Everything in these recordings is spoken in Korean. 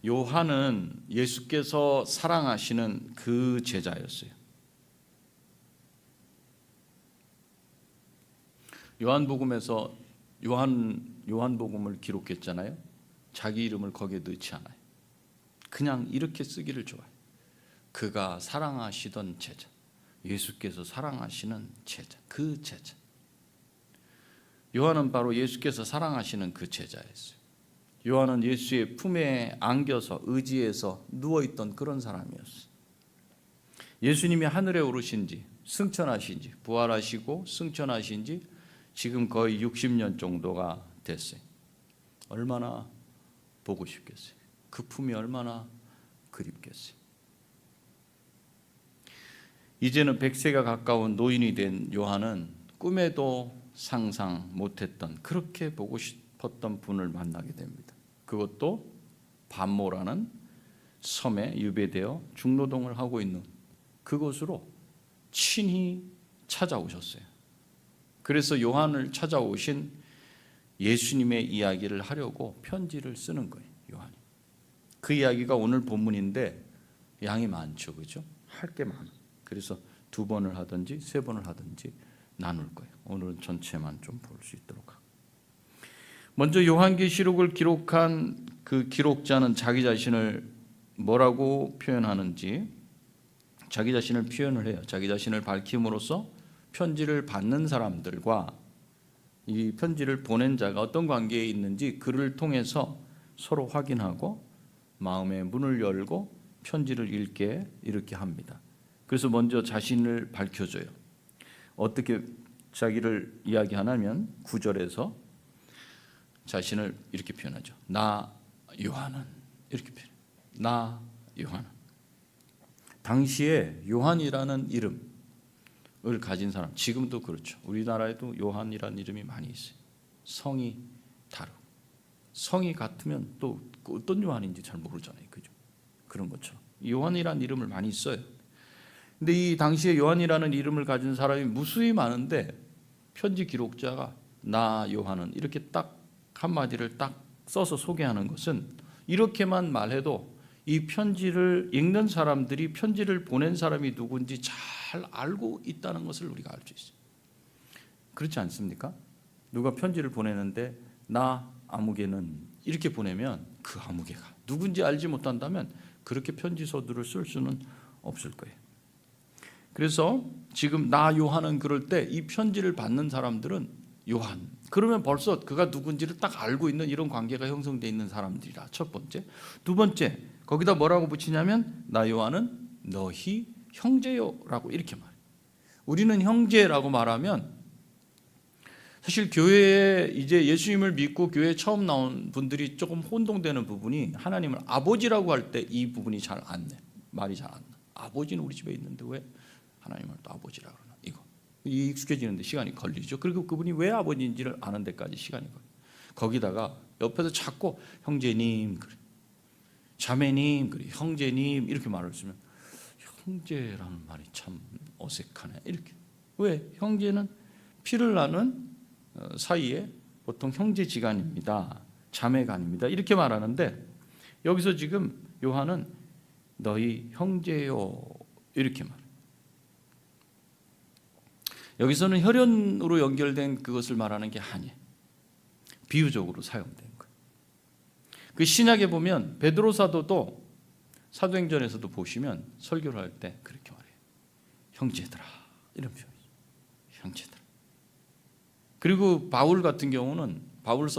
요한은 예수께서 사랑하시는 그 제자였어요. 요한복음에서 요한복음을 기록했잖아요. 자기 이름을 거기에 넣지 않아요. 그냥 이렇게 쓰기를 좋아해요. 그가 사랑하시던 제자, 예수께서 사랑하시는 제자, 그 제자. 요한은 바로 예수께서 사랑하시는 그 제자였어요. 요한은 예수의 품에 안겨서 의지해서 누워있던 그런 사람이었어요. 예수님이 하늘에 오르신 지, 승천하신 지, 부활하시고 승천하신 지 지금 거의 60년 정도가 됐어요. 얼마나 보고 싶겠어요. 그 품이 얼마나 그립겠어요. 이제는 100세가 가까운 노인이 된 요한은 꿈에도 상상 못했던, 그렇게 보고 싶었던 분을 만나게 됩니다. 그것도 반모라는 섬에 유배되어 중노동을 하고 있는 그곳으로 친히 찾아오셨어요. 그래서 요한을 찾아오신 예수님의 이야기를 하려고 편지를 쓰는 거예요. 요한이. 그 이야기가 오늘 본문인데 양이 많죠, 그죠? 할 게 많아. 그래서 2번을 하든지 3번을 하든지 나눌 거예요. 오늘은 전체만 좀 볼 수 있도록 하고. 먼저 요한계시록을 기록한 그 기록자는 자기 자신을 뭐라고 표현하는지, 자기 자신을 표현을 해요. 자기 자신을 밝힘으로써 편지를 받는 사람들과 이 편지를 보낸 자가 어떤 관계에 있는지 그를 통해서 서로 확인하고 마음의 문을 열고 편지를 읽게 이렇게 합니다. 그래서 먼저 자신을 밝혀줘요. 어떻게 자기를 이야기하냐면 9절에서 자신을 이렇게 표현하죠. 나 요한은, 이렇게 표현해요. 나 요한은. 당시에 요한이라는 이름을 가진 사람, 지금도 그렇죠. 우리나라에도 요한이라는 이름이 많이 있어요. 성이 다르고 성이 같으면 또 어떤 요한인지 잘 모르잖아요, 그죠? 그런 것처럼 요한이라는 이름을 많이 써요. 근데 이 당시에 요한이라는 이름을 가진 사람이 무수히 많은데 편지 기록자가 나 요한은 이렇게 딱 한마디를 딱 써서 소개하는 것은, 이렇게만 말해도 이 편지를 읽는 사람들이 편지를 보낸 사람이 누군지 잘 알고 있다는 것을 우리가 알 수 있어요. 그렇지 않습니까? 누가 편지를 보내는데 나 아무개는 이렇게 보내면 그 아무개가 누군지 알지 못한다면 그렇게 편지 서두를 쓸 수는 없을 거예요. 그래서 지금 나 요한은 그럴 때 이 편지를 받는 사람들은 요한, 그러면 벌써 그가 누군지를 딱 알고 있는 이런 관계가 형성되어 있는 사람들이라, 첫 번째. 2번째, 거기다 뭐라고 붙이냐면 나 요한은 너희 형제요라고 이렇게 말해요. 우리는 형제라고 말하면 사실 교회에 이제 예수님을 믿고 교회에 처음 나온 분들이 조금 혼동되는 부분이, 하나님을 아버지라고 할 때 이 부분이 잘 안 돼. 말이 잘 안 나. 아버지는 우리 집에 있는데 왜 하나님을 또 아버지라고 그러나, 이거 익숙해지는데 시간이 걸리죠. 그리고 그분이 왜 아버지인지를 아는 데까지 시간이 걸려요. 거기다가 옆에서 자꾸 형제님 그래, 자매님 그래, 형제님 이렇게 말을 쓰면 형제라는 말이 참 어색하네. 이렇게. 왜? 형제는 피를 나눈 사이에 보통 형제지간입니다, 자매간입니다, 이렇게 말하는데 여기서 지금 요한은 너희 형제요 이렇게 말해요. 여기서는 혈연으로 연결된 그것을 말하는 게 아니에요. 비유적으로 사용된 거예요. 그 신약에 보면 베드로 사도도 사도행전에서도 보시면 설교를 할 때 그렇게 말해요. 형제들아, 이런 표현이죠. 형제들아. 그리고 바울 같은 경우는 바울이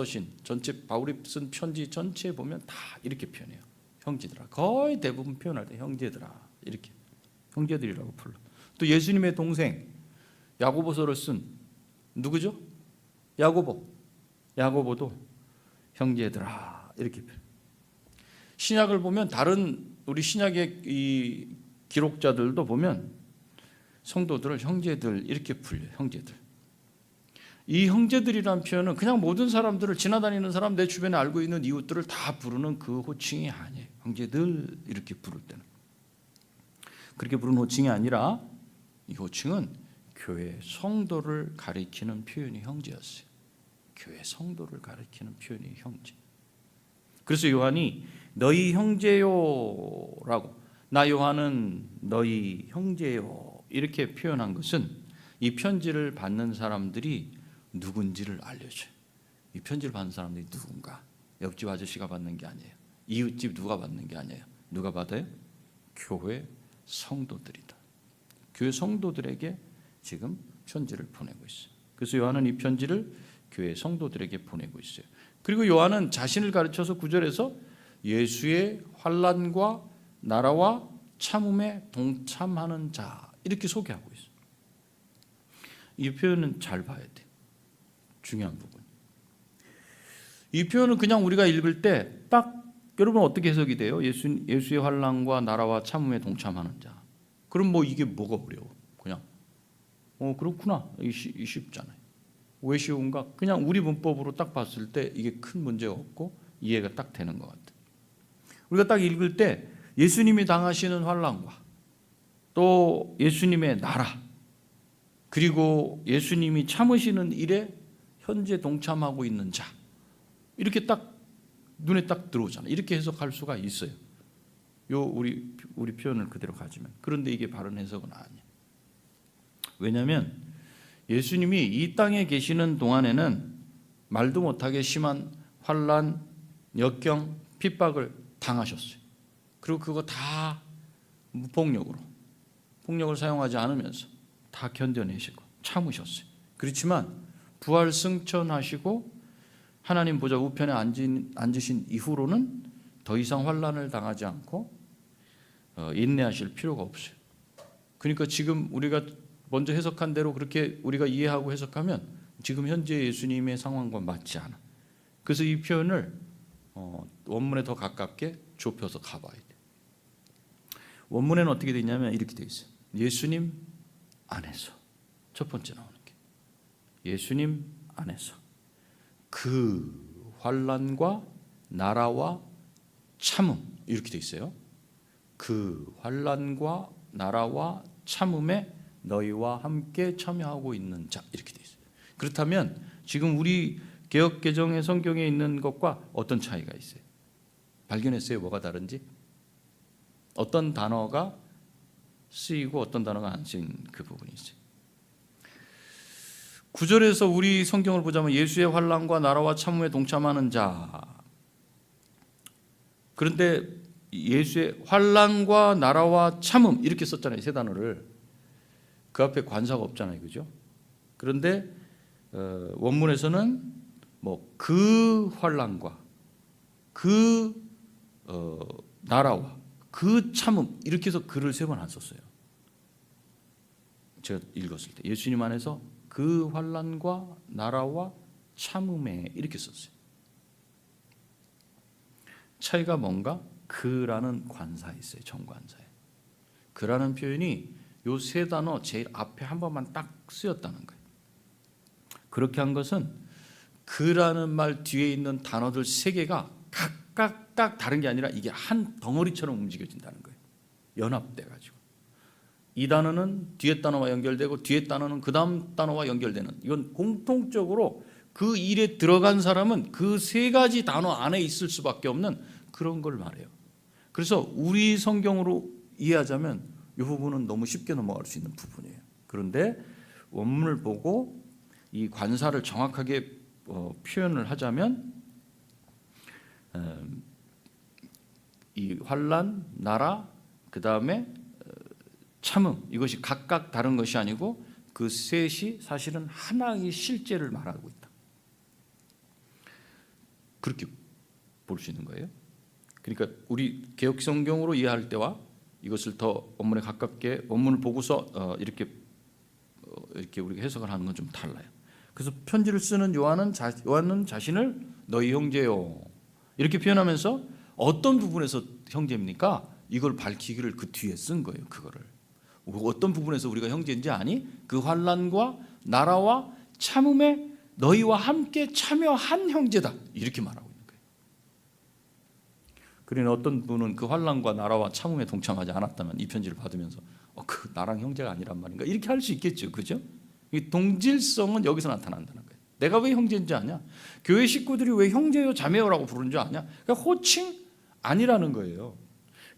쓴 편지 전체에 보면 다 이렇게 표현해요. 형제들아. 거의 대부분 표현할 때 형제들아 이렇게 형제들이라고 불러. 또 예수님의 동생 야고보서를 쓴 누구죠? 야고보도 형제들아 이렇게 표현. 신약을 보면 다른 우리 신약의 이 기록자들도 보면 성도들을 형제들 이렇게 불려요. 형제들. 이 형제들이라는 표현은 그냥 모든 사람들을, 지나다니는 사람, 내 주변에 알고 있는 이웃들을 다 부르는 그 호칭이 아니에요. 형제들 이렇게 부를 때는 그렇게 부르는 호칭이 아니라 이 호칭은 교회 성도를 가리키는 표현이 형제였어요. 교회 성도를 가리키는 표현이 형제. 그래서 요한이 너희 형제요라고, 나 요한은 너희 형제요 이렇게 표현한 것은 이 편지를 받는 사람들이 누군지를 알려줘요. 이 편지를 받는 사람들이 누군가. 옆집 아저씨가 받는 게 아니에요. 이웃집 누가 받는 게 아니에요. 누가 받아요? 교회 성도들이다. 교회 성도들에게 지금 편지를 보내고 있어요. 그래서 요한은 이 편지를 교회 성도들에게 보내고 있어요. 그리고 요한은 자신을 가르쳐서 9절에서 예수의 환난과 나라와 참음에 동참하는 자 이렇게 소개하고 있어요. 이 표현은 잘 봐야 돼요. 중요한 부분. 이 표현은 그냥 우리가 읽을 때 딱 여러분 어떻게 해석이 돼요? 예수의 환난과 나라와 참음에 동참하는 자. 그럼 뭐 이게 뭐가 어려워? 그냥 그렇구나. 쉽잖아요. 왜 쉬운가? 그냥 우리 문법으로 딱 봤을 때 이게 큰 문제가 없고 이해가 딱 되는 것 같아요. 우리가 딱 읽을 때 예수님이 당하시는 환난과 또 예수님의 나라 그리고 예수님이 참으시는 일에 현재 동참하고 있는 자 이렇게 딱 눈에 딱 들어오잖아요. 이렇게 해석할 수가 있어요. 우리 표현을 그대로 가지면. 그런데 이게 바른 해석은 아니에요. 왜냐하면 예수님이 이 땅에 계시는 동안에는 말도 못하게 심한 환난, 역경, 핍박을 당하셨어요. 그리고 그거 다 폭력을 사용하지 않으면서 다 견뎌내시고 참으셨어요. 그렇지만 부활 승천하시고 하나님 보좌 우편에 앉으신 이후로는 더 이상 환난을 당하지 않고 인내하실 필요가 없어요. 그러니까 지금 우리가 먼저 해석한 대로 그렇게 우리가 이해하고 해석하면 지금 현재 예수님의 상황과 맞지 않아. 그래서 이 표현을 원문에 더 가깝게 좁혀서 가봐야 돼. 원문에는 어떻게 되어 있냐면 이렇게 되어 있어요. 예수님 안에서. 첫 번째 나오는 게 예수님 안에서 그 환난과 나라와 참음 이렇게 되어 있어요. 그 환난과 나라와 참음에 너희와 함께 참여하고 있는 자 이렇게 되어 있어요. 그렇다면 지금 우리 개역개정의 성경에 있는 것과 어떤 차이가 있어요? 발견했어요? 뭐가 다른지? 어떤 단어가 쓰이고 어떤 단어가 안 쓰인 그 부분이 있어요. 9절에서 우리 성경을 보자면 예수의 환난과 나라와 참음에 동참하는 자. 그런데 예수의 환난과 나라와 참음 이렇게 썼잖아요. 세 단어를. 그 앞에 관사가 없잖아요. 그죠? 그런데 원문에서는 그 환난과 그 나라와 그 참음 이렇게 해서 글을 세 번 안 썼어요. 제가 읽었을 때 예수님 안에서 그 환난과 나라와 참음에 이렇게 썼어요. 차이가 뭔가? 그라는 관사에 있어요. 정관사에. 그라는 표현이 요 세 단어 제일 앞에 한 번만 딱 쓰였다는 거예요. 그렇게 한 것은 그라는 말 뒤에 있는 단어들 세 개가 각각 딱 다른 게 아니라 이게 한 덩어리처럼 움직여진다는 거예요. 연합돼 가지고 이 단어는 뒤에 단어와 연결되고 뒤에 단어는 그 다음 단어와 연결되는, 이건 공통적으로 그 일에 들어간 사람은 그 세 가지 단어 안에 있을 수밖에 없는 그런 걸 말해요. 그래서 우리 성경으로 이해하자면 이 부분은 너무 쉽게 넘어갈 수 있는 부분이에요. 그런데 원문을 보고 이 관사를 정확하게 표현을 하자면 이 환난, 나라, 그 다음에 참음, 이것이 각각 다른 것이 아니고 그 셋이 사실은 하나의 실제를 말하고 있다. 그렇게 볼 수 있는 거예요. 그러니까 우리 개역 성경으로 이해할 때와 이것을 더 원문에 가깝게 원문을 보고서 이렇게 우리가 해석을 하는 건 좀 달라요. 그래서 편지를 쓰는 요한은 자신을 너희 형제요 이렇게 표현하면서 어떤 부분에서 형제입니까? 이걸 밝히기를 그 뒤에 쓴 거예요. 그거를 어떤 부분에서 우리가 형제인지 아니? 그 환난과 나라와 참음에 너희와 함께 참여한 형제다 이렇게 말하고 있는 거예요. 그러니 어떤 분은 그 환난과 나라와 참음에 동참하지 않았다면 이 편지를 받으면서 그 나랑 형제가 아니란 말인가 이렇게 할 수 있겠죠. 그죠? 이 동질성은 여기서 나타난다는 거예요. 내가 왜 형제인 줄 아냐? 교회 식구들이 왜 형제요 자매요라고 부르는 줄 아냐? 그러니까 호칭 아니라는 거예요.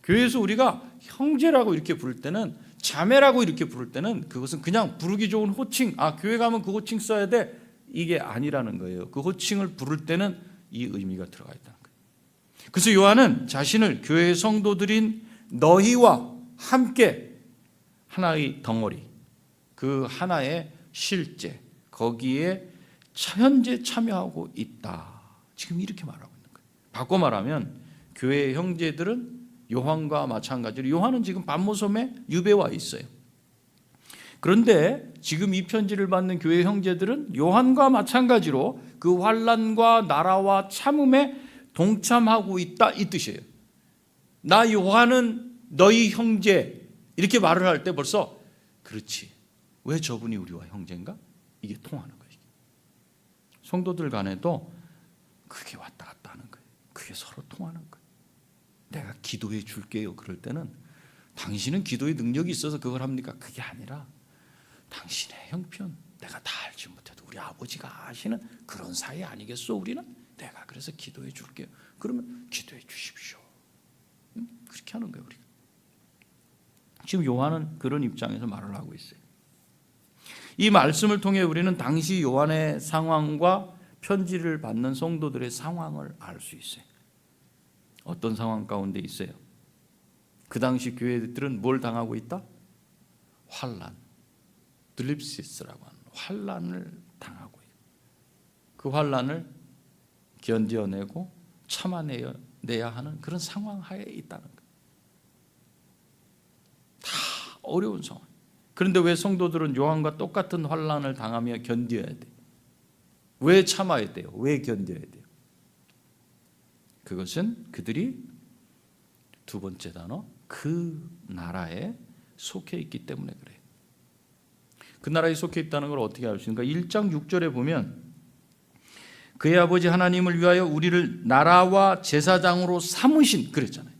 교회에서 우리가 형제라고 이렇게 부를 때는, 자매라고 이렇게 부를 때는 그것은 그냥 부르기 좋은 호칭, 교회 가면 그 호칭 써야 돼, 이게 아니라는 거예요. 그 호칭을 부를 때는 이 의미가 들어가 있다는 거예요. 그래서 요한은 자신을 교회의 성도들인 너희와 함께 하나의 덩어리, 그 하나의 실제, 거기에 현재 참여하고 있다, 지금 이렇게 말하고 있는 거예요. 바꿔 말하면 교회의 형제들은 요한과 마찬가지로, 요한은 지금 반모섬에 유배와 있어요. 그런데 지금 이 편지를 받는 교회 형제들은 요한과 마찬가지로 그 환난과 나라와 참음에 동참하고 있다, 이 뜻이에요. 나 요한은 너희 형제, 이렇게 말을 할 때 벌써 그렇지, 왜 저분이 우리와 형제인가? 이게 통하는 거예요. 성도들 간에도 그게 왔다 갔다 하는 거예요. 그게 서로 통하는 거예요. 내가 기도해 줄게요 그럴 때는, 당신은 기도의 능력이 있어서 그걸 합니까? 그게 아니라 당신의 형편, 내가 다 알지 못해도 우리 아버지가 아시는 그런 사이 아니겠소 우리는? 내가 그래서 기도해 줄게요. 그러면 기도해 주십시오. 그렇게 하는 거예요 우리가. 지금 요한은 그런 입장에서 말을 하고 있어요. 이 말씀을 통해 우리는 당시 요한의 상황과 편지를 받는 성도들의 상황을 알 수 있어요. 어떤 상황 가운데 있어요? 그 당시 교회들은 뭘 당하고 있다? 환난, 들립시스라고 하는 환난을 당하고 있어요. 그 환난을 견뎌내고 참아내야 하는 그런 상황 하에 있다는 거예요. 다 어려운 상황. 그런데 왜 성도들은 요한과 똑같은 환난을 당하며 견뎌야 돼? 왜 참아야 돼요? 왜 견뎌야 돼요? 그것은 그들이, 두 번째 단어, 그 나라에 속해 있기 때문에 그래요. 그 나라에 속해 있다는 걸 어떻게 알 수 있는가? 1장 6절에 보면 그의 아버지 하나님을 위하여 우리를 나라와 제사장으로 삼으신, 그랬잖아요.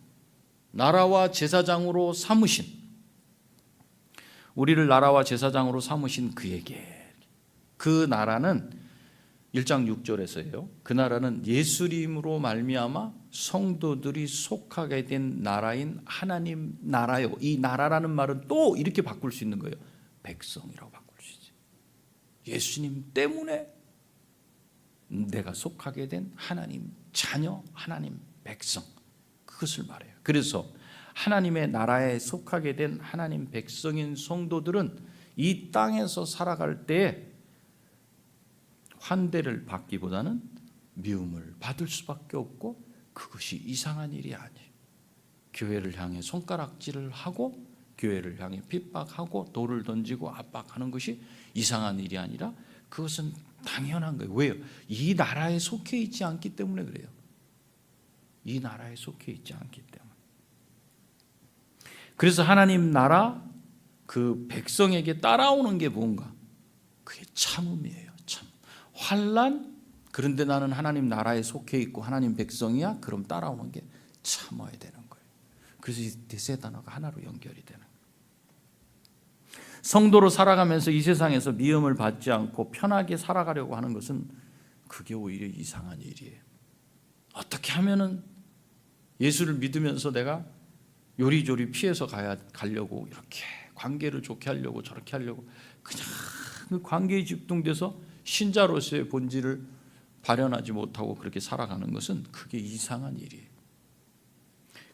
나라와 제사장으로 삼으신, 우리를 나라와 제사장으로 삼으신 그에게, 그 나라는 1장 6절에서예요. 그 나라는 예수님으로 말미암아 성도들이 속하게 된 나라인 하나님 나라요. 이 나라라는 말은 또 이렇게 바꿀 수 있는 거예요. 백성이라고 바꿀 수 있어요. 예수님 때문에 내가 속하게 된 하나님 자녀, 하나님 백성, 그것을 말해요. 그래서 하나님의 나라에 속하게 된 하나님 백성인 성도들은 이 땅에서 살아갈 때 환대를 받기보다는 미움을 받을 수밖에 없고, 그것이 이상한 일이 아니에요. 교회를 향해 손가락질을 하고 교회를 향해 핍박하고 돌을 던지고 압박하는 것이 이상한 일이 아니라 그것은 당연한 거예요. 왜요? 이 나라에 속해 있지 않기 때문에 그래요. 이 나라에 속해 있지 않기 때문에. 그래서 하나님 나라 그 백성에게 따라오는 게 뭔가? 그게 참음이에요. 참. 환난, 그런데 나는 하나님 나라에 속해 있고 하나님 백성이야? 그럼 따라오는 게 참아야 되는 거예요. 그래서 이 세 단어가 하나로 연결이 되는 거예요. 성도로 살아가면서 이 세상에서 미움을 받지 않고 편하게 살아가려고 하는 것은 그게 오히려 이상한 일이에요. 어떻게 하면은 예수를 믿으면서 내가 요리조리 피해서 가려고, 이렇게 관계를 좋게 하려고, 저렇게 하려고 그냥 그 관계에 집중돼서 신자로서의 본질을 발현하지 못하고 그렇게 살아가는 것은 그게 이상한 일이에요.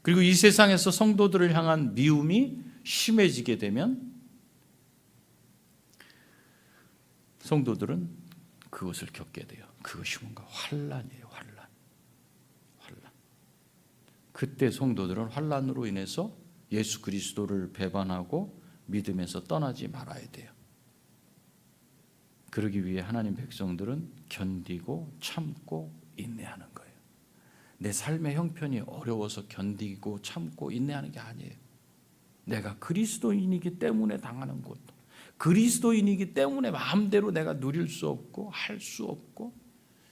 그리고 이 세상에서 성도들을 향한 미움이 심해지게 되면 성도들은 그것을 겪게 돼요. 그것이 뭔가 환난이에요. 환난. 그때 성도들은 환난으로 인해서 예수 그리스도를 배반하고 믿음에서 떠나지 말아야 돼요. 그러기 위해 하나님 백성들은 견디고 참고 인내하는 거예요. 내 삶의 형편이 어려워서 견디고 참고 인내하는 게 아니에요. 내가 그리스도인이기 때문에 당하는 것, 그리스도인이기 때문에 마음대로 내가 누릴 수 없고 할 수 없고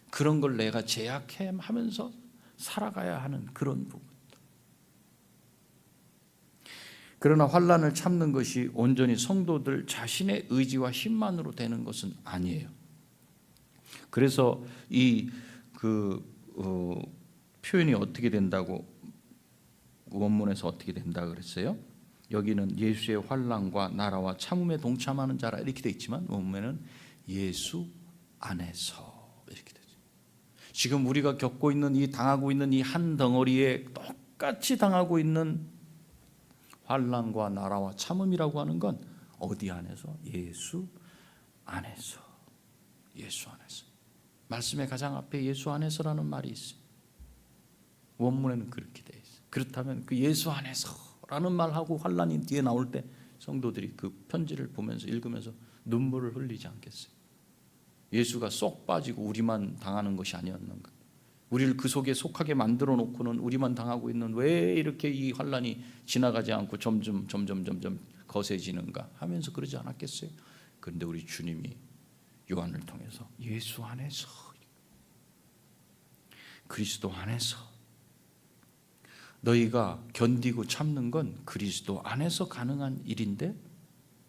그런 걸 내가 제약하면서 살아가야 하는 그런 부분. 그러나 환난을 참는 것이 온전히 성도들 자신의 의지와 힘만으로 되는 것은 아니에요. 그래서 이 표현이 어떻게 된다고 원문에서 어떻게 된다 그랬어요? 여기는 예수의 환난과 나라와 참음에 동참하는 자라 이렇게 돼 있지만 원문에는 예수 안에서 이렇게 되죠. 지금 우리가 겪고 있는 이 당하고 있는 이 한 덩어리에 똑같이 당하고 있는 환난과 나라와 참음이라고 하는 건 어디 안에서? 예수 안에서. 예수 안에서. 말씀의 가장 앞에 예수 안에서라는 말이 있어요. 원문에는 그렇게 돼 있어요. 그렇다면 그 예수 안에서라는 말하고 환난이 뒤에 나올 때 성도들이 그 편지를 보면서 읽으면서 눈물을 흘리지 않겠어요? 예수가 쏙 빠지고 우리만 당하는 것이 아니었는가? 우리를 그 속에 속하게 만들어 놓고는 우리만 당하고 있는 왜 이렇게 이 환난이 지나가지 않고 점점 거세지는가 하면서 그러지 않았겠어요? 그런데 우리 주님이 요한을 통해서 예수 안에서, 그리스도 안에서 너희가 견디고 참는 건 그리스도 안에서 가능한 일인데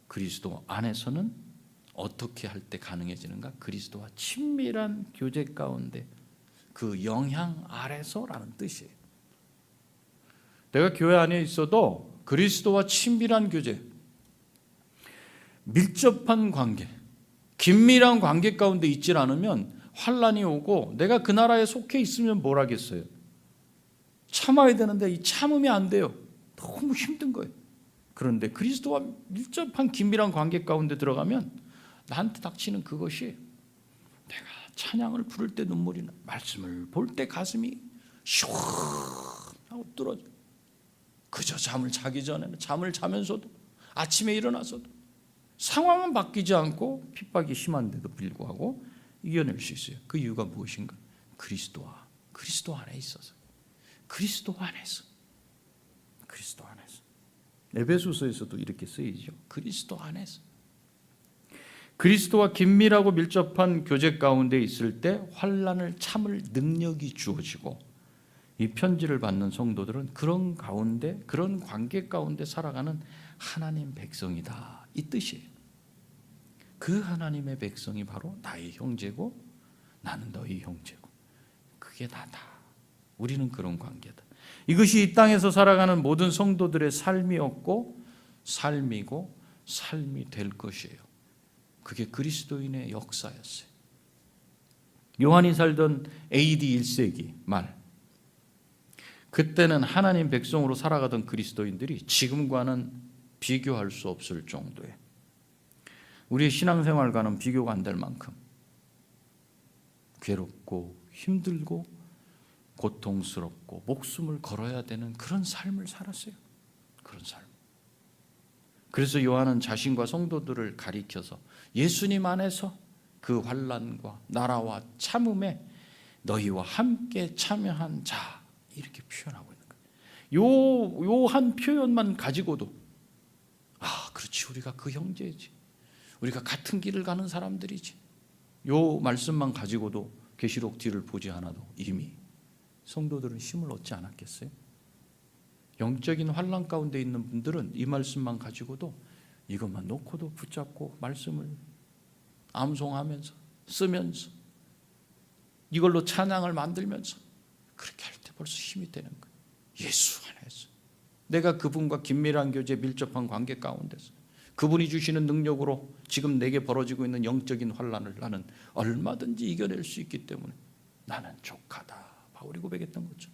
그리스도 안에서는 어떻게 할 때 가능해지는가? 그리스도와 친밀한 교제 가운데 그 영향 아래서라는 뜻이에요. 내가 교회 안에 있어도 그리스도와 친밀한 교제, 밀접한 관계, 긴밀한 관계 가운데 있질 않으면 환난이 오고 내가 그 나라에 속해 있으면 뭘 하겠어요? 참아야 되는데 이 참음이 안 돼요. 너무 힘든 거예요. 그런데 그리스도와 밀접한 긴밀한 관계 가운데 들어가면 나한테 닥치는 그것이 내가 찬양을 부를 때 눈물이 나, 말씀을 볼 때 가슴이 시원하고 뚫어져. 그저 잠을 자기 전에는, 잠을 자면서도, 아침에 일어나서도 상황은 바뀌지 않고 핍박이 심한데도 불구하고 이겨낼 수 있어요. 그 이유가 무엇인가? 그리스도 안에 있어서. 그리스도 안에서. 에베소서에서도 이렇게 쓰이죠. 그리스도 안에서. 그리스도와 긴밀하고 밀접한 교제 가운데 있을 때 환난을 참을 능력이 주어지고 이 편지를 받는 성도들은 그런 가운데, 그런 관계 가운데 살아가는 하나님 백성이다, 이 뜻이에요. 그 하나님의 백성이 바로 나의 형제고 나는 너희 형제고 그게 나다. 우리는 그런 관계다. 이것이 이 땅에서 살아가는 모든 성도들의 삶이었고 삶이고 삶이 될 것이에요. 그게 그리스도인의 역사였어요. 요한이 살던 AD 1세기 말, 그때는 하나님 백성으로 살아가던 그리스도인들이 지금과는 비교할 수 없을 정도의, 우리의 신앙생활과는 비교가 안 될 만큼 괴롭고 힘들고 고통스럽고 목숨을 걸어야 되는 그런 삶을 살았어요. 그런 삶. 그래서 요한은 자신과 성도들을 가리켜서 예수님 안에서 그 환난과 나라와 참음에 너희와 함께 참여한 자, 이렇게 표현하고 있는 거예요. 요 한 표현만 가지고도 그렇지, 우리가 그 형제지, 우리가 같은 길을 가는 사람들이지. 요 말씀만 가지고도 계시록 뒤를 보지 않아도 이미 성도들은 힘을 얻지 않았겠어요? 영적인 환난 가운데 있는 분들은 이 말씀만 가지고도 이것만 놓고도 붙잡고 말씀을 암송하면서 쓰면서 이걸로 찬양을 만들면서 그렇게 할 때 벌써 힘이 되는 거예요. 예수 안에서 내가 그분과 긴밀한 교제, 밀접한 관계 가운데서 그분이 주시는 능력으로 지금 내게 벌어지고 있는 영적인 환난을 나는 얼마든지 이겨낼 수 있기 때문에 나는 족하다, 바울이 고백했던 거죠.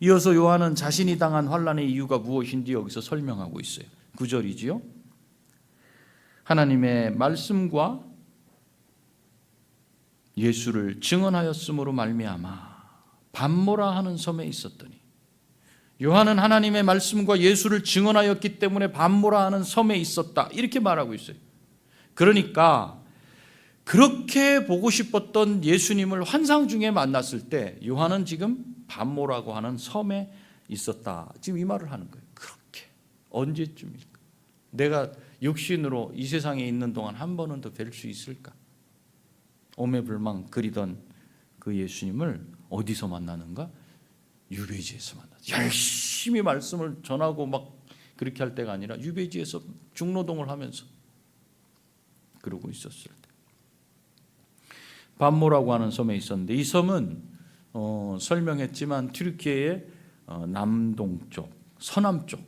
이어서 요한은 자신이 당한 환난의 이유가 무엇인지 여기서 설명하고 있어요. 9절이지요. 하나님의 말씀과 예수를 증언하였으므로 말미암아 밤모라 하는 섬에 있었더니, 요한은 하나님의 말씀과 예수를 증언하였기 때문에 밤모라 하는 섬에 있었다, 이렇게 말하고 있어요. 그러니까 그렇게 보고 싶었던 예수님을 환상 중에 만났을 때 요한은 지금 밤모라고 하는 섬에 있었다, 지금 이 말을 하는 거예요. 그렇게 언제쯤일까? 내가 육신으로 이 세상에 있는 동안 한 번은 더 뵐 수 있을까? 오매불망 그리던 그 예수님을 어디서 만나는가? 유배지에서 만났죠. 열심히 말씀을 전하고 막 그렇게 할 때가 아니라 유배지에서 중노동을 하면서 그러고 있었을 때 반모라고 하는 섬에 있었는데 이 섬은 설명했지만 튀르키예의 남동쪽, 서남쪽,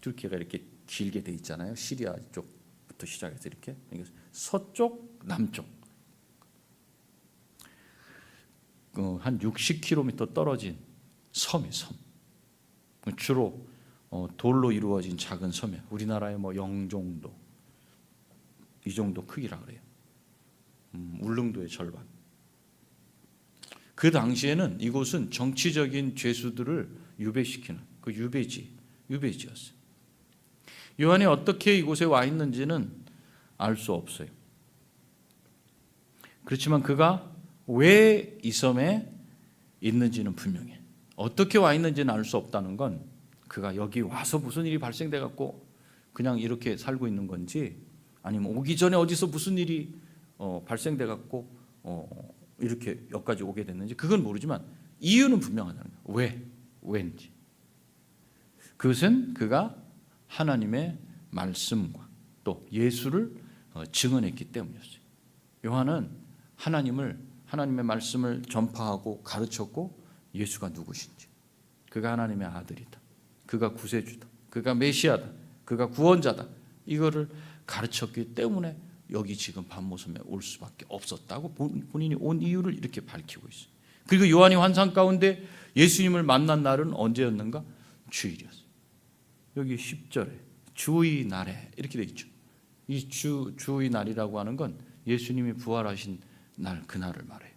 튀르키예가 이렇게 길게 돼 있잖아요. 시리아 쪽부터 시작해서 이렇게 서쪽, 남쪽 한 60km 떨어진 섬이 섬. 주로 돌로 이루어진 작은 섬이에요. 우리나라의 뭐 영종도 이 정도 크기라 그래요. 울릉도의 절반. 그 당시에는 이곳은 정치적인 죄수들을 유배시키는 그 유배지였어요. 요한이 어떻게 이곳에 와 있는지는 알 수 없어요. 그렇지만 그가 왜 이 섬에 있는지는 분명해. 어떻게 와 있는지는 알 수 없다는 건 그가 여기 와서 무슨 일이 발생돼 갖고 그냥 이렇게 살고 있는 건지, 아니면 오기 전에 어디서 무슨 일이 발생돼 갖고 이렇게 여기까지 오게 됐는지 그건 모르지만 이유는 분명하다는 거예요. 왜인지. 그것은 그가 하나님의 말씀과 또 예수를 증언했기 때문이었어요. 요한은 하나님의 말씀을 전파하고 가르쳤고, 예수가 누구신지, 그가 하나님의 아들이다, 그가 구세주다, 그가 메시아다, 그가 구원자다, 이거를 가르쳤기 때문에 여기 지금 반모섬에 올 수밖에 없었다고 본인이 온 이유를 이렇게 밝히고 있어요. 그리고 요한이 환상 가운데 예수님을 만난 날은 언제였는가? 주일이었어요. 여기 10절에 주의 날에 이렇게 돼 있죠. 이 주의 날이라고 하는 건 예수님이 부활하신 날, 그날을 말해요.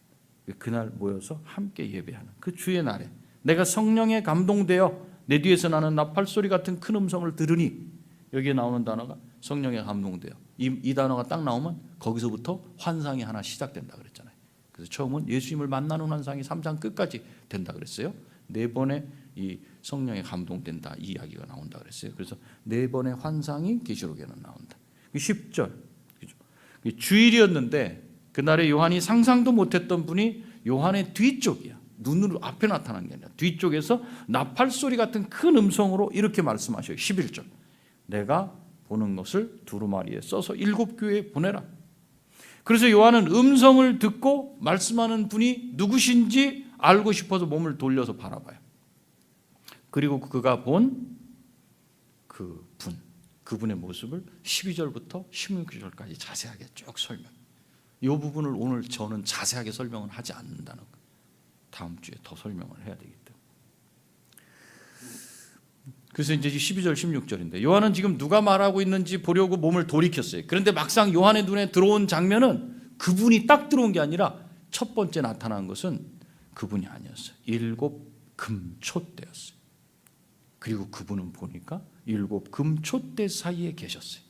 그날 모여서 함께 예배하는 그 주의 날에 내가 성령에 감동되어 내 뒤에서 나는 나팔소리 같은 큰 음성을 들으니, 여기에 나오는 단어가 성령에 감동되어, 이 단어가 딱 나오면 거기서부터 환상이 하나 시작된다 그랬잖아요. 그래서 처음은 예수님을 만나는 환상이 3장 끝까지 된다 그랬어요. 4번의 이 성령에 감동된다 이 이야기가 나온다 그랬어요. 그래서 4번의 환상이 계시록에는 나온다. 10절 주일이었는데 그날에 요한이 상상도 못했던 분이 요한의 뒤쪽이야. 눈으로 앞에 나타난 게 아니라 뒤쪽에서 나팔소리 같은 큰 음성으로 이렇게 말씀하셔요. 11절 내가 보는 것을 두루마리에 써서 7교회에 보내라. 그래서 요한은 음성을 듣고 말씀하는 분이 누구신지 알고 싶어서 몸을 돌려서 바라봐요. 그리고 그가 본 그분의 모습을 12절부터 16절까지 자세하게 쭉 설명. 이 부분을 오늘 저는 자세하게 설명을 하지 않는다는 거. 다음 주에 더 설명을 해야 되기 때문에. 그래서 이제 12절 16절인데 요한은 지금 누가 말하고 있는지 보려고 몸을 돌이켰어요. 그런데 막상 요한의 눈에 들어온 장면은 그분이 딱 들어온 게 아니라 첫 번째 나타난 것은 그분이 아니었어요. 7 금초대였어요. 그리고 그분은 보니까 7 금초대 사이에 계셨어요.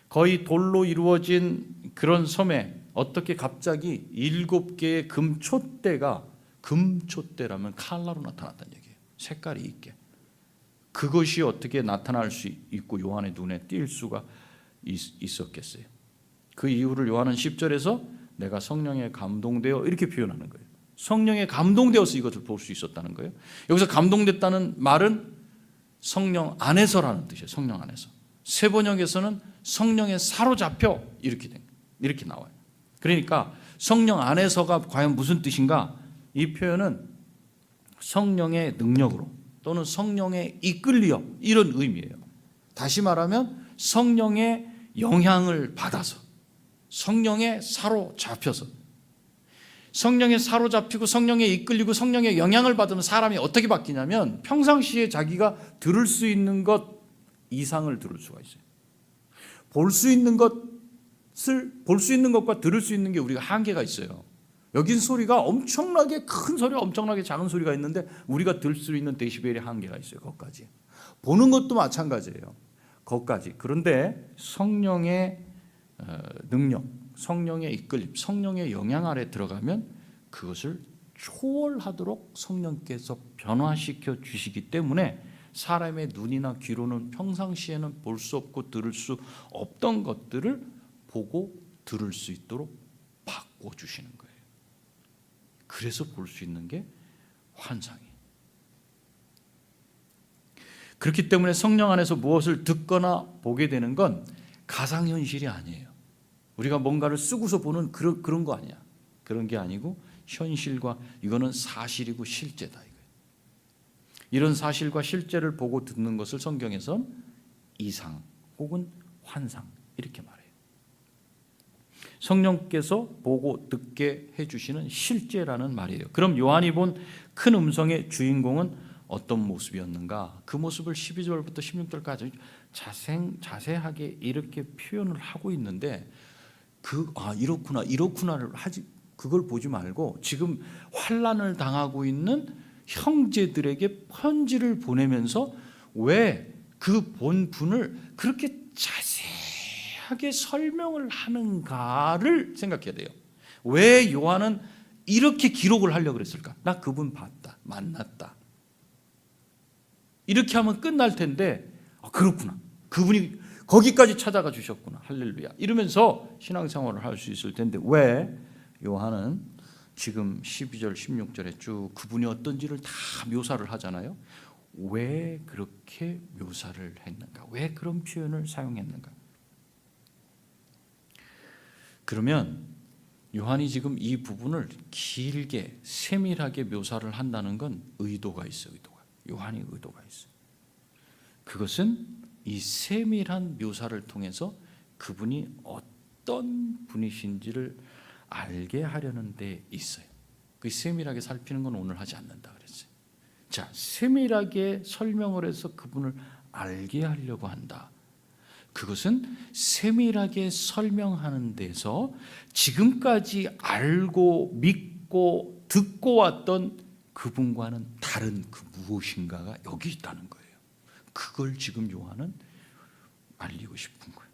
거의 돌로 이루어진 그런 섬에 어떻게 갑자기 7개의 금초대가, 금초대라면 칼라로 나타났다는 얘기예요. 색깔이 있게. 그것이 어떻게 나타날 수 있고 요한의 눈에 띌 수가 있었겠어요. 그 이유를 요한은 10절에서 내가 성령에 감동되어 이렇게 표현하는 거예요. 성령에 감동되어서 이것을 볼 수 있었다는 거예요. 여기서 감동됐다는 말은 성령 안에서라는 뜻이에요. 성령 안에서. 새 번역에서는 성령에 사로잡혀 이렇게 나와요. 그러니까 성령 안에서가 과연 무슨 뜻인가? 이 표현은 성령의 능력으로 또는 성령에 이끌려 이런 의미예요. 다시 말하면 성령의 영향을 받아서, 성령에 사로잡혀서, 성령에 사로잡히고 성령에 이끌리고 성령의 영향을 받으면 사람이 어떻게 바뀌냐면 평상시에 자기가 들을 수 있는 것 이상을 들을 수가 있어요. 볼 수 있는 것과 들을 수 있는 게 우리가 한계가 있어요. 여긴 소리가 엄청나게 큰 소리와 엄청나게 작은 소리가 있는데 우리가 들을 수 있는 데시벨의 한계가 있어요. 거기까지. 보는 것도 마찬가지예요. 거기까지. 그런데 성령의 능력, 성령의 이끌림, 성령의 영향 아래 들어가면 그것을 초월하도록 성령께서 변화시켜 주시기 때문에 사람의 눈이나 귀로는 평상시에는 볼 수 없고 들을 수 없던 것들을 보고 들을 수 있도록 바꿔주시는 거예요. 그래서 볼 수 있는 게 환상이에요. 그렇기 때문에 성령 안에서 무엇을 듣거나 보게 되는 건 가상현실이 아니에요. 우리가 뭔가를 쓰고서 보는 그런 거 아니야. 그런 게 아니고 현실과 이거는 사실이고 실제다 이거예요. 이런 사실과 실제를 보고 듣는 것을 성경에선 이상 혹은 환상 이렇게 말해요. 성령께서 보고 듣게 해주시는 실제라는 말이에요. 그럼 요한이 본 큰 음성의 주인공은 어떤 모습이었는가? 그 모습을 12절부터 16절까지 자세하게 이렇게 표현을 하고 있는데 이렇구나를 하지 그걸 보지 말고 지금 환난을 당하고 있는 형제들에게 편지를 보내면서 왜 그 본 분을 그렇게 자세하게 설명을 하는가를 생각해야 돼요. 왜 요한은 이렇게 기록을 하려고 그랬을까? 나 그분 봤다, 만났다. 이렇게 하면 끝날 텐데 그렇구나. 그분이 거기까지 찾아가 주셨구나. 할렐루야. 이러면서 신앙생활을 할 수 있을 텐데 왜 요한은 지금 12절 16절에 쭉 그분이 어떤지를 다 묘사를 하잖아요. 왜 그렇게 묘사를 했는가? 왜 그런 표현을 사용했는가? 그러면 요한이 지금 이 부분을 길게 세밀하게 묘사를 한다는 건 의도가 있어요. 요한이 의도가 있어요. 그것은 이 세밀한 묘사를 통해서 그분이 어떤 분이신지를 알게 하려는 데 있어요. 그 세밀하게 살피는 건 오늘 하지 않는다 그랬어요. 자, 세밀하게 설명을 해서 그분을 알게 하려고 한다. 그것은 세밀하게 설명하는 데서 지금까지 알고 믿고 듣고 왔던 그분과는 다른 그 무엇인가가 여기 있다는 거예요. 그걸 지금 요한은 알리고 싶은 거예요.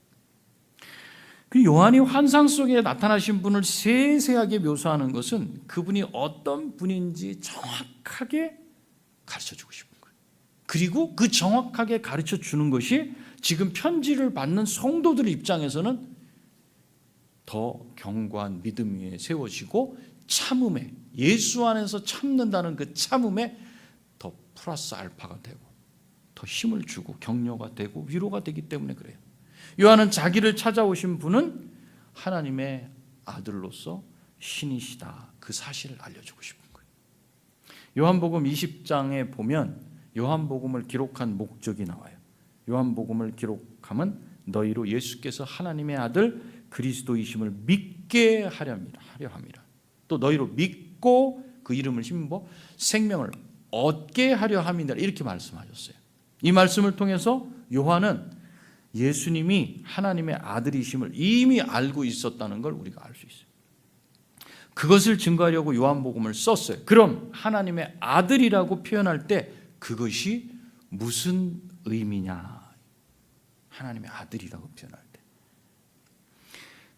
그 요한이 환상 속에 나타나신 분을 세세하게 묘사하는 것은 그분이 어떤 분인지 정확하게 가르쳐주고 싶은 거예요. 그리고 그 정확하게 가르쳐주는 것이 지금 편지를 받는 성도들 입장에서는 더 견고한 믿음 위에 세워지고 참음에 예수 안에서 참는다는 그 참음에 더 플러스 알파가 되고 더 힘을 주고 격려가 되고 위로가 되기 때문에 그래요. 요한은 자기를 찾아오신 분은 하나님의 아들로서 신이시다. 그 사실을 알려주고 싶은 거예요. 요한복음 20장에 보면 요한복음을 기록한 목적이 나와요. 요한복음을 기록함은 너희로 예수께서 하나님의 아들 그리스도이심을 믿게 하려 함이라. 또 너희로 믿고 그 이름을 힘입어 생명을 얻게 하려 함이라 이렇게 말씀하셨어요. 이 말씀을 통해서 요한은 예수님이 하나님의 아들이심을 이미 알고 있었다는 걸 우리가 알 수 있어요. 그것을 증거하려고 요한복음을 썼어요. 그럼 하나님의 아들이라고 표현할 때 그것이 무슨 의미냐? 하나님의 아들이라고 표현할 때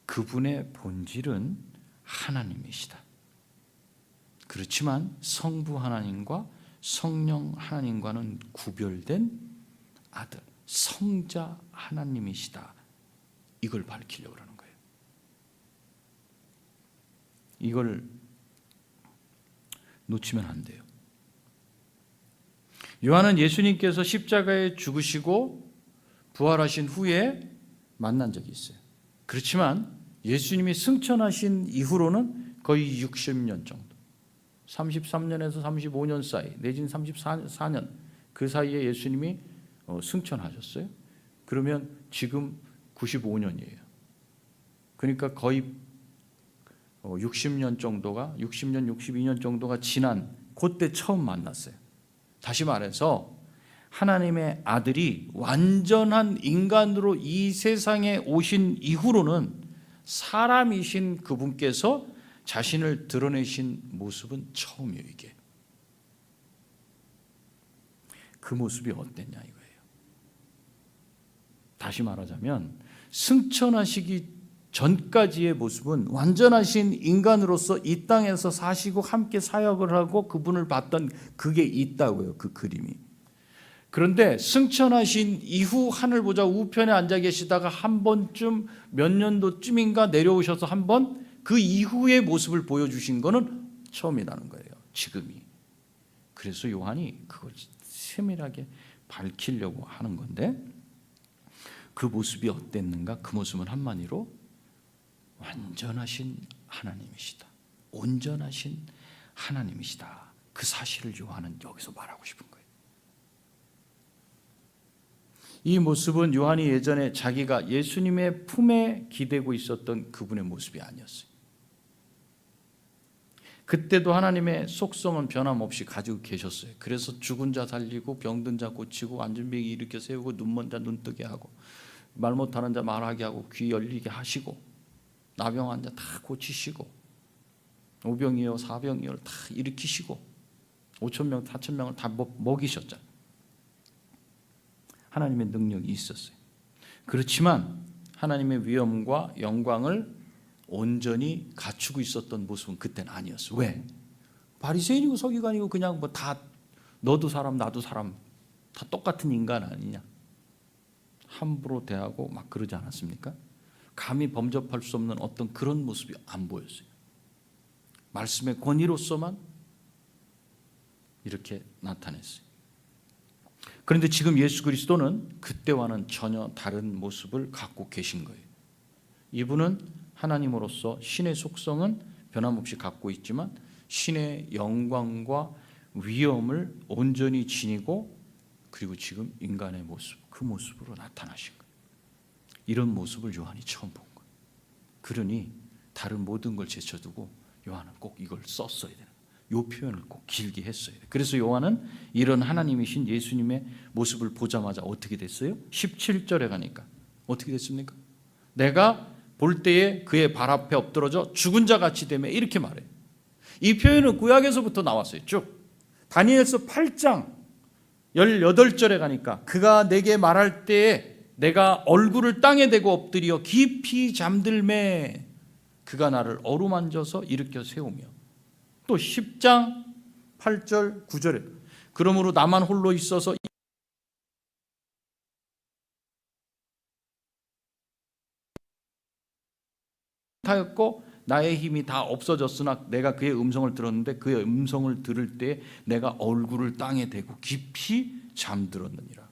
그분의 본질은 하나님이시다. 그렇지만 성부 하나님과 성령 하나님과는 구별된 아들, 성자 하나님이시다. 이걸 밝히려고 하는 거예요. 이걸 놓치면 안 돼요. 요한은 예수님께서 십자가에 죽으시고 부활하신 후에 만난 적이 있어요. 그렇지만 예수님이 승천하신 이후로는 거의 60년 정도, 33년에서 35년 사이 내지는 34년 그 사이에 예수님이 승천하셨어요. 그러면 지금 95년이에요. 그러니까 거의 60년 정도가 60년, 62년 정도가 지난 그때 처음 만났어요. 다시 말해서 하나님의 아들이 완전한 인간으로 이 세상에 오신 이후로는 사람이신 그분께서 자신을 드러내신 모습은 처음이에요. 이게 그 모습이 어땠냐 이거예요. 다시 말하자면 승천하시기 전까지의 모습은 완전하신 인간으로서 이 땅에서 사시고 함께 사역을 하고 그분을 봤던 그게 있다고요. 그 그림이. 그런데 승천하신 이후 하늘 보좌 우편에 앉아 계시다가 한 번쯤 몇 년도쯤인가 내려오셔서 한 번 그 이후의 모습을 보여주신 거는 처음이라는 거예요. 지금이. 그래서 요한이 그걸 세밀하게 밝히려고 하는 건데 그 모습이 어땠는가? 그 모습은 한마디로 완전하신 하나님이시다. 온전하신 하나님이시다. 그 사실을 요한은 여기서 말하고 싶은 거예요. 이 모습은 요한이 예전에 자기가 예수님의 품에 기대고 있었던 그분의 모습이 아니었어요. 그때도 하나님의 속성은 변함없이 가지고 계셨어요. 그래서 죽은 자 살리고 병든 자 고치고 앉은뱅이 일으켜 세우고 눈먼 자 눈뜨게 하고 말 못하는 자 말하게 하고 귀 열리게 하시고 나병한 자 다 고치시고 오병이어 사병이어 다 일으키시고 5,000명 4,000명을 다 먹이셨잖아요. 하나님의 능력이 있었어요. 그렇지만 하나님의 위엄과 영광을 온전히 갖추고 있었던 모습은 그때는 아니었어요. 왜? 바리새인이고 서기관이고 그냥 뭐 다 너도 사람 나도 사람 다 똑같은 인간 아니냐, 함부로 대하고 막 그러지 않았습니까? 감히 범접할 수 없는 어떤 그런 모습이 안 보였어요. 말씀의 권위로서만 이렇게 나타냈어요. 그런데 지금 예수 그리스도는 그때와는 전혀 다른 모습을 갖고 계신 거예요. 이분은 하나님으로서 신의 속성은 변함없이 갖고 있지만 신의 영광과 위엄을 온전히 지니고 그리고 지금 인간의 모습, 그 모습으로 나타나신 거예요. 이런 모습을 요한이 처음 본 거예요. 그러니 다른 모든 걸 제쳐두고 요한은 꼭 이걸 썼어야 되는 거예요. 이 표현을 꼭 길게 했어야 돼요. 그래서 요한은 이런 하나님이신 예수님의 모습을 보자마자 어떻게 됐어요? 17절에 가니까 어떻게 됐습니까? 내가 볼 때에 그의 발 앞에 엎드러져 죽은 자 같이 되며 이렇게 말해요. 이 표현은 구약에서부터 나왔어요. 쭉 다니엘서 8장 18절에 가니까 그가 내게 말할 때에 내가 얼굴을 땅에 대고 엎드려 깊이 잠들매 그가 나를 어루만져서 일으켜 세우며, 또 10장 8절 9절에 그러므로 나만 홀로 있어서 하였고 나의 힘이 다 없어졌으나 내가 그의 음성을 들었는데 그의 음성을 들을 때 내가 얼굴을 땅에 대고 깊이 잠들었느니라.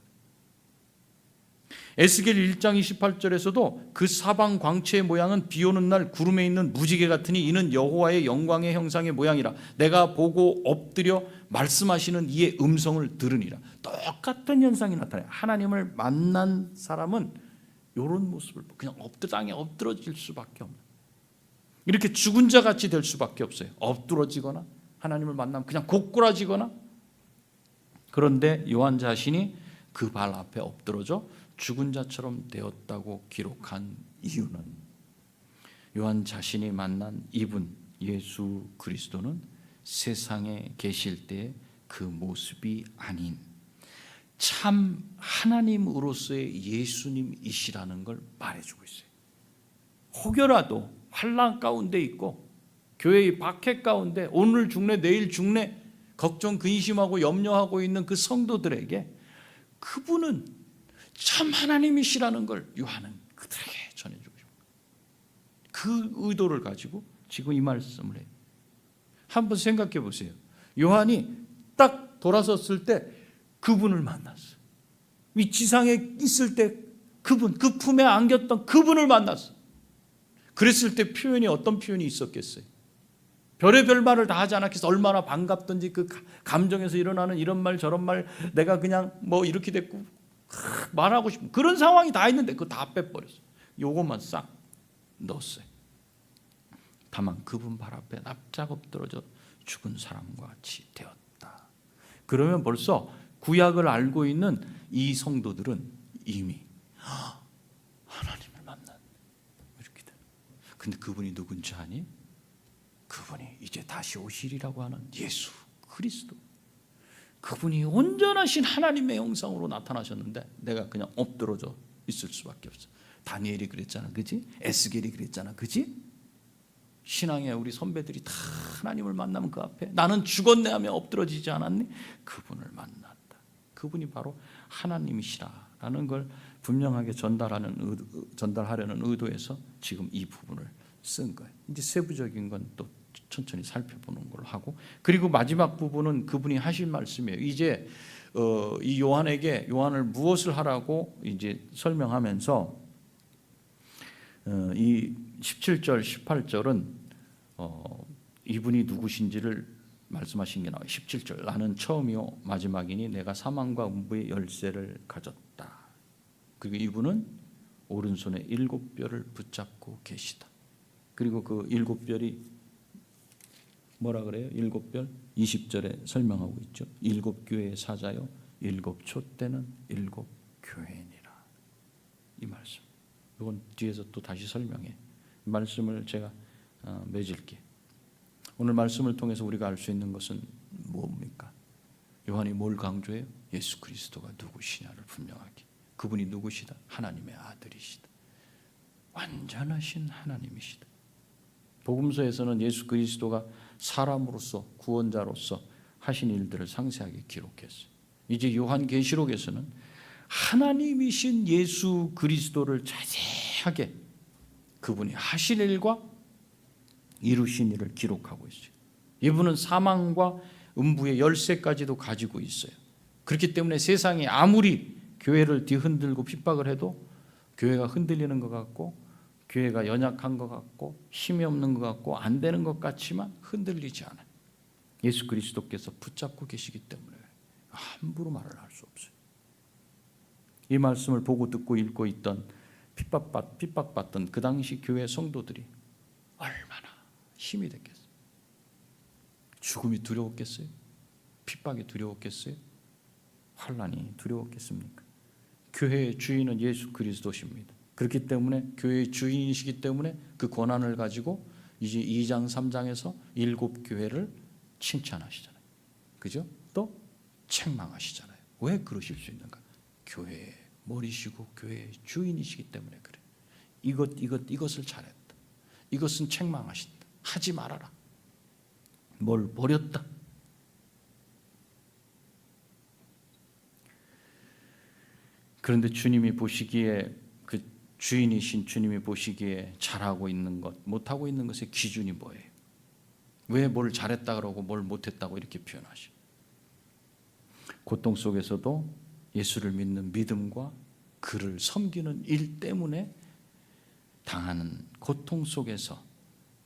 에스겔 1장 28절에서도 그 사방 광채의 모양은 비 오는 날 구름에 있는 무지개 같으니 이는 여호와의 영광의 형상의 모양이라. 내가 보고 엎드려 말씀하시는 이의 음성을 들으니라. 똑같은 현상이 나타나요. 하나님을 만난 사람은 이런 모습을 그냥 땅에 엎드러질 수밖에 없는, 이렇게 죽은 자 같이 될 수밖에 없어요. 엎드러지거나 하나님을 만나면 그냥 고꾸라지거나. 그런데 요한 자신이 그 발 앞에 엎드러져 죽은 자처럼 되었다고 기록한 이유는 요한 자신이 만난 이분 예수 그리스도는 세상에 계실 때 그 모습이 아닌 참 하나님으로서의 예수님이시라는 걸 말해주고 있어요. 혹여라도 환난 가운데 있고 교회의 박해 가운데 오늘 죽네 내일 죽네 걱정 근심하고 염려하고 있는 그 성도들에게 그분은 참 하나님이시라는 걸 요한은 그들에게 전해주고 싶어요. 그 의도를 가지고 지금 이 말씀을 해요. 한번 생각해 보세요. 요한이 딱 돌아섰을 때 그분을 만났어요. 이 지상에 있을 때 그분, 그 품에 안겼던 그분을 만났어요. 그랬을 때 표현이 어떤 표현이 있었겠어요? 별의별 말을 다 하지 않았겠어. 얼마나 반갑던지 그 감정에서 일어나는 이런 말 저런 말, 내가 그냥 뭐 이렇게 됐고 말하고 싶은 그런 상황이 다 있는데 그거 다 빼버렸어요. 요것만 싹 넣었어요. 다만 그분 발 앞에 납작 엎드러져 죽은 사람과 같이 되었다. 그러면 벌써 구약을 알고 있는 이 성도들은 이미 하나님을 만난 이렇게 돼. 근데 그분이 누군지 아니? 그분이 이제 다시 오시리라고 하는 예수 그리스도. 그분이 온전하신 하나님의 형상으로 나타나셨는데 내가 그냥 엎드러져 있을 수밖에 없어. 다니엘이 그랬잖아, 그지? 에스겔이 그랬잖아, 그지? 신앙의 우리 선배들이 다 하나님을 만나면 그 앞에 나는 죽었네 하며 엎드러지지 않았니? 그분을 만났다. 그분이 바로 하나님이시라라는 걸 분명하게 전달하려는 의도에서 지금 이 부분을 쓴 거예요. 이제 세부적인 건 또 천천히 살펴보는 걸로 하고, 그리고 마지막 부분은 그분이 하신 말씀이에요. 이제 이 요한을 무엇을 하라고 이제 설명하면서 이 17절, 18절은 이분이 누구신지를 말씀하신 게 나와요. 17절, 나는 처음이요 마지막이니 내가 사망과 음부의 열쇠를 가졌다. 그리고 이분은 오른손에 7뼈를 붙잡고 계시다. 그리고 그 7뼈이 뭐라 그래요? 7뼈 20절에 설명하고 있죠. 7교회의 사자요 7촛대는 7교회니라. 이 말씀. 이건 뒤에서 또 다시 설명해. 이 말씀을 제가 맺을게. 오늘 말씀을 통해서 우리가 알 수 있는 것은 뭡니까? 요한이 뭘 강조해요? 예수 그리스도가 누구시냐를 분명하게. 그분이 누구시다? 하나님의 아들이시다. 완전하신 하나님이시다. 복음서에서는 예수 그리스도가 사람으로서 구원자로서 하신 일들을 상세하게 기록했어요. 이제 요한계시록에서는 하나님이신 예수 그리스도를 자세하게 그분이 하신 일과 이루신 일을 기록하고 있어요. 이분은 사망과 음부의 열쇠까지도 가지고 있어요. 그렇기 때문에 세상이 아무리 교회를 뒤흔들고 핍박을 해도 교회가 흔들리는 것 같고 교회가 연약한 것 같고 힘이 없는 것 같고 안 되는 것 같지만 흔들리지 않아요. 예수 그리스도께서 붙잡고 계시기 때문에 함부로 말을 할 수 없어요. 이 말씀을 보고 듣고 읽고 있던 핍박받던 그 당시 교회 성도들이 얼마나 힘이 됐겠어요. 죽음이 두려웠겠어요? 핍박이 두려웠겠어요? 환난이 두려웠겠습니까? 교회의 주인은 예수 그리스도십니다. 그렇기 때문에 교회의 주인이시기 때문에 그 권한을 가지고 이제 2장 3장에서 7교회를 칭찬하시잖아요. 그죠? 또 책망하시잖아요. 왜 그러실 수 있는가? 교회의 머리시고 교회의 주인이시기 때문에 그래. 이것을 잘했다. 이것은 책망하신다. 하지 말아라. 뭘 버렸다. 그런데 주님이 보시기에 그 주인이신 주님이 보시기에 잘하고 있는 것, 못하고 있는 것의 기준이 뭐예요? 왜 뭘 잘했다 그러고 뭘 못했다고 이렇게 표현하셔? 고통 속에서도 예수를 믿는 믿음과 그를 섬기는 일 때문에 당하는 고통 속에서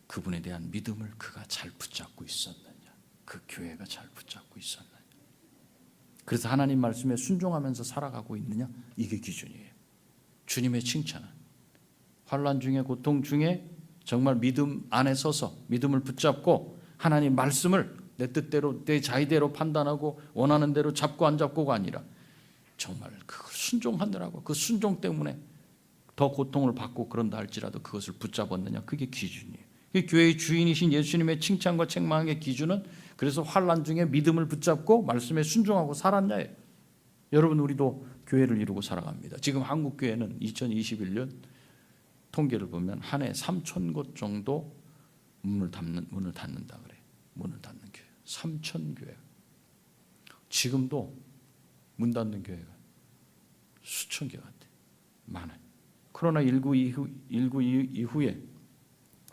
그분에 대한 믿음을 그가 잘 붙잡고 있었느냐, 그 교회가 잘 붙잡고 있었느냐. 그래서 하나님 말씀에 순종하면서 살아가고 있느냐, 이게 기준이에요. 주님의 칭찬은 환난 중에 고통 중에 정말 믿음 안에 서서 믿음을 붙잡고 하나님 말씀을 내 뜻대로 내 자의대로 판단하고 원하는 대로 잡고 안 잡고가 아니라 정말 그걸 순종하느라고 그 순종 때문에 더 고통을 받고 그런다 할지라도 그것을 붙잡았느냐, 그게 기준이에요. 교회의 주인이신 예수님의 칭찬과 책망의 기준은 그래서 환난 중에 믿음을 붙잡고 말씀에 순종하고 살았냐예요. 여러분, 우리도 교회를 이루고 살아갑니다. 지금 한국 교회는 2021년 통계를 보면 한 해 3,000곳 정도 문을 닫는다 그래요. 문을 닫는 교회 3,000교회. 지금도 문 닫는 교회가 수천 개 같아요. 많아요. 코로나19 이후에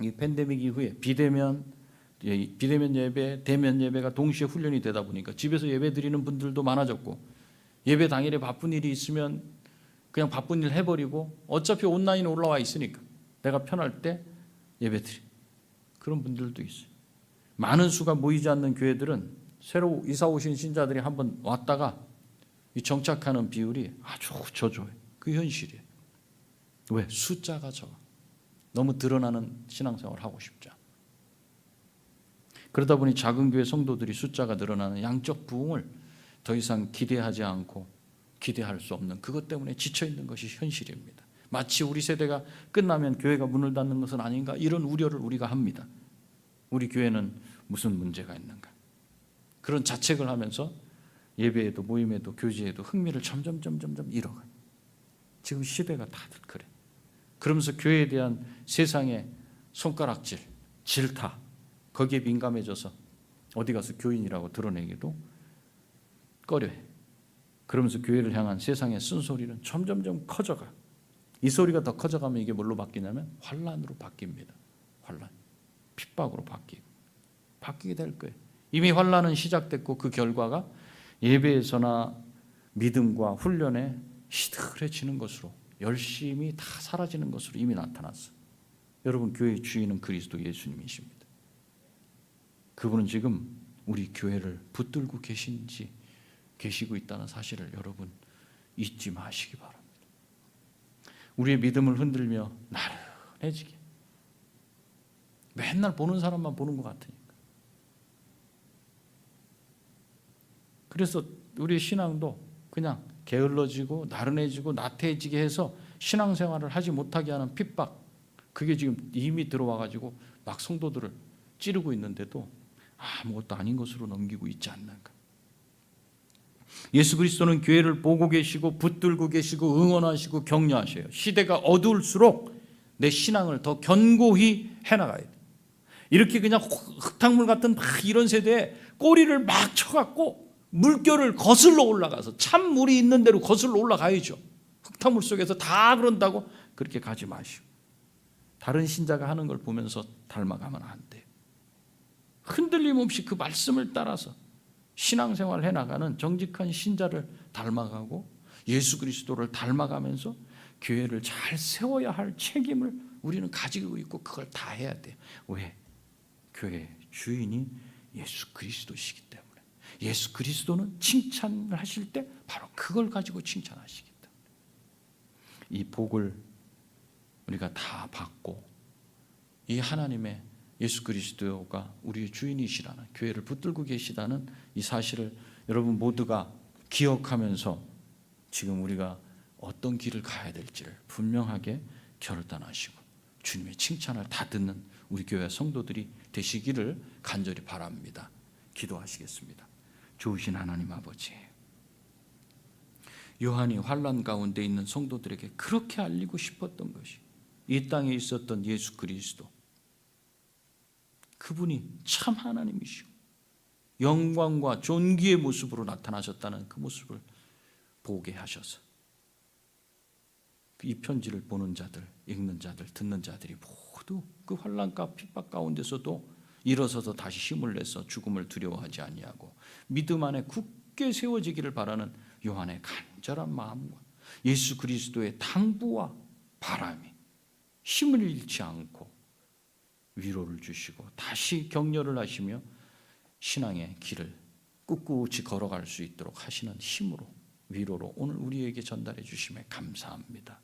이 팬데믹 이후에 비대면 예배, 대면 예배가 동시에 훈련이 되다 보니까 집에서 예배 드리는 분들도 많아졌고, 예배 당일에 바쁜 일이 있으면 그냥 바쁜 일 해버리고 어차피 온라인 올라와 있으니까 내가 편할 때 예배 드리, 그런 분들도 있어요. 많은 수가 모이지 않는 교회들은 새로 이사 오신 신자들이 한번 왔다가 이 정착하는 비율이 아주 저조해요. 그 현실이에요. 왜? 숫자가 적어. 너무 드러나는 신앙생활을 하고 싶죠. 그러다 보니 작은 교회 성도들이 숫자가 늘어나는 양적 부흥을 더 이상 기대하지 않고 기대할 수 없는, 그것 때문에 지쳐있는 것이 현실입니다. 마치 우리 세대가 끝나면 교회가 문을 닫는 것은 아닌가, 이런 우려를 우리가 합니다. 우리 교회는 무슨 문제가 있는가, 그런 자책을 하면서 예배에도 모임에도 교제에도 흥미를 점점 잃어가요. 지금 시대가 다들 그래. 그러면서 교회에 대한 세상의 손가락질, 질타, 거기에 민감해져서 어디 가서 교인이라고 드러내기도 꺼려해. 그러면서 교회를 향한 세상의 쓴소리는 점점 커져가. 이 소리가 더 커져가면 이게 뭘로 바뀌냐면 환난으로 바뀝니다. 환난, 핍박으로 바뀌게 될 거예요. 이미 환난은 시작됐고 그 결과가 예배에서나 믿음과 훈련에 시들해지는 것으로, 열심히 다 사라지는 것으로 이미 나타났어. 여러분, 교회의 주인은 그리스도 예수님이십니다. 그분은 지금 우리 교회를 붙들고 계시고 있다는 사실을 여러분 잊지 마시기 바랍니다. 우리의 믿음을 흔들며 나른해지게, 맨날 보는 사람만 보는 것 같으니까. 그래서 우리의 신앙도 그냥 게을러지고 나른해지고 나태해지게 해서 신앙생활을 하지 못하게 하는 핍박, 그게 지금 이미 들어와가지고 막 성도들을 찌르고 있는데도 아무것도 아닌 것으로 넘기고 있지 않는가. 예수 그리스도는 교회를 보고 계시고 붙들고 계시고 응원하시고 격려하셔요. 시대가 어두울수록 내 신앙을 더 견고히 해나가야 돼. 이렇게 그냥 흙탕물 같은 막 이런 세대에 꼬리를 막 쳐갖고 물결을 거슬러 올라가서 참 물이 있는 대로 거슬러 올라가야죠. 흙탕물 속에서 다 그런다고 그렇게 가지 마시고, 다른 신자가 하는 걸 보면서 닮아가면 안 돼요. 흔들림 없이 그 말씀을 따라서 신앙생활을 해나가는 정직한 신자를 닮아가고 예수 그리스도를 닮아가면서 교회를 잘 세워야 할 책임을 우리는 가지고 있고, 그걸 다 해야 돼요. 왜? 교회의 주인이 예수 그리스도시기 때문에. 예수 그리스도는 칭찬을 하실 때 바로 그걸 가지고 칭찬하시기 때문에. 이 복을 우리가 다 받고, 이 하나님의 예수 그리스도가 우리의 주인이시라는, 교회를 붙들고 계시다는 이 사실을 여러분 모두가 기억하면서 지금 우리가 어떤 길을 가야 될지를 분명하게 결단하시고 주님의 칭찬을 다 듣는 우리 교회 성도들이 되시기를 간절히 바랍니다. 기도하시겠습니다. 좋으신 하나님 아버지, 요한이 환난 가운데 있는 성도들에게 그렇게 알리고 싶었던 것이 이 땅에 있었던 예수 그리스도, 그분이 참 하나님이시고 영광과 존귀의 모습으로 나타나셨다는 그 모습을 보게 하셔서 이 편지를 보는 자들, 읽는 자들, 듣는 자들이 모두 그 환난과 핍박 가운데서도 일어서서 다시 힘을 내서 죽음을 두려워하지 아니하고 믿음 안에 굳게 세워지기를 바라는 요한의 간절한 마음과 예수 그리스도의 당부와 바람이 힘을 잃지 않고 위로를 주시고 다시 격려를 하시며 신앙의 길을 꿋꿋이 걸어갈 수 있도록 하시는 힘으로, 위로로 오늘 우리에게 전달해 주심에 감사합니다.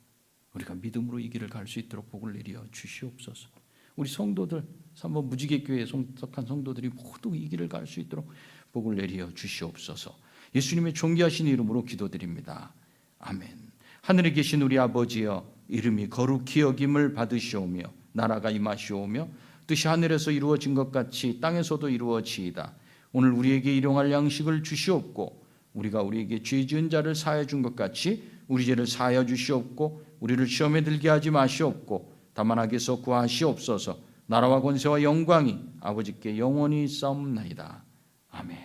우리가 믿음으로 이 길을 갈 수 있도록 복을 내려 주시옵소서. 우리 성도들, 3번 무지개교회에 속한 성도들이 모두 이 길을 갈 수 있도록 복을 내려 주시옵소서. 예수님의 존귀하신 이름으로 기도드립니다. 아멘. 하늘에 계신 우리 아버지여, 이름이 거룩히 여김을 받으시오며 나라가 임하시오며 뜻이 하늘에서 이루어진 것 같이 땅에서도 이루어지이다. 오늘 우리에게 일용할 양식을 주시옵고 우리가 우리에게 죄 지은 자를 사하여 준 것 같이 우리 죄를 사하여 주시옵고 우리를 시험에 들게 하지 마시옵고 다만 악에서 구하시옵소서. 나라와 권세와 영광이 아버지께 영원히 있사옵나이다. 아멘.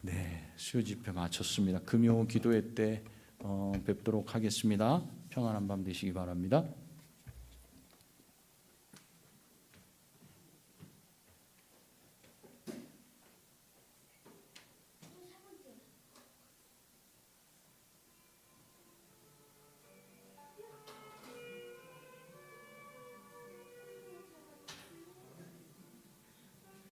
네, 수요 집회 마쳤습니다. 금요 기도회 때 뵙도록 하겠습니다. 평안한 밤 되시기 바랍니다.